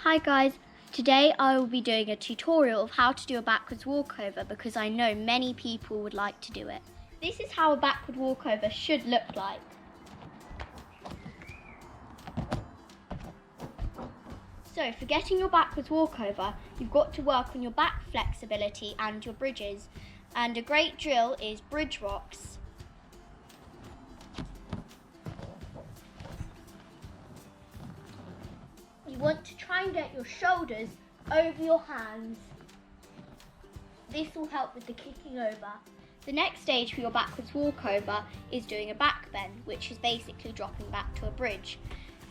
Hi guys, today I will be doing a tutorial of how to do a backwards walkover because I know many people would like to do it. This is how a backward walkover should look like. So for getting your backwards walkover, you've got to work on your back flexibility and your bridges. And a great drill is bridge rocks. You want to try and get your shoulders over your hands. This will help with the kicking over. The next stage for your backwards walkover is doing a back bend, which is basically dropping back to a bridge.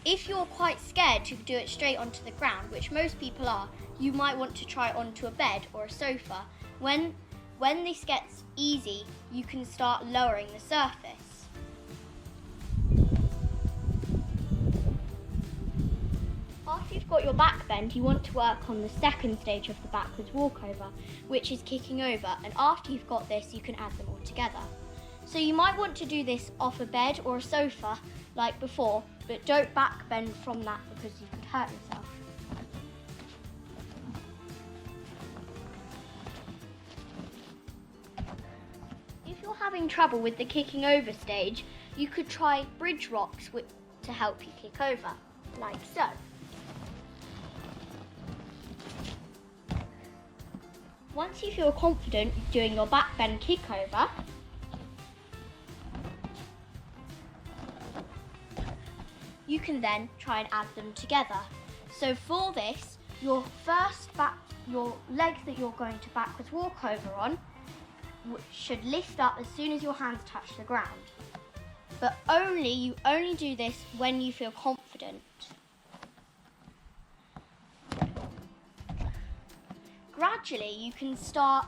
If you're quite scared to do it straight onto the ground, which most people are, you might want to try it onto a bed or a sofa. When this gets easy, you can start lowering the surface. After you've got your back bend, you want to work on the second stage of the backwards walkover, which is kicking over, and after you've got this, you can add them all together. So you might want to do this off a bed or a sofa like before, but don't back bend from that because you could hurt yourself. If you're having trouble with the kicking over stage, you could try bridge rocks to help you kick over, like so. Once you feel confident doing your back bend kick over, you can then try and add them together. So for this, your legs that you're going to backwards walk over on should lift up as soon as your hands touch the ground. But you only do this when you feel confident. Gradually, you can start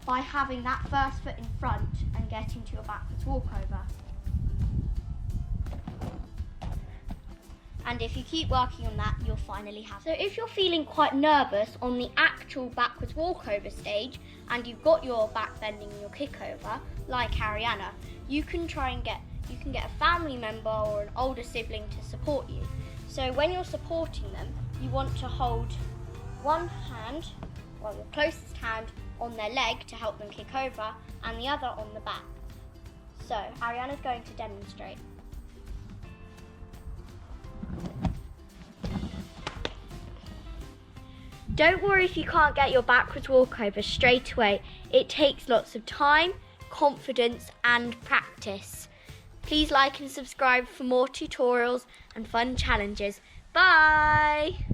by having that first foot in front and getting to your backwards walkover. And if you keep working on that, you'll finally have it. So if you're feeling quite nervous on the actual backwards walkover stage and you've got your back bending and your kick over, like Ariana, you can get a family member or an older sibling to support you. So when you're supporting them, you want to hold one hand, your closest hand, on their leg to help them kick over and the other on the back. So Ariana's going to demonstrate. Don't worry if you can't get your backwards walkover straight away. It takes lots of time, confidence and practice. Please like and subscribe for more tutorials and fun challenges. Bye!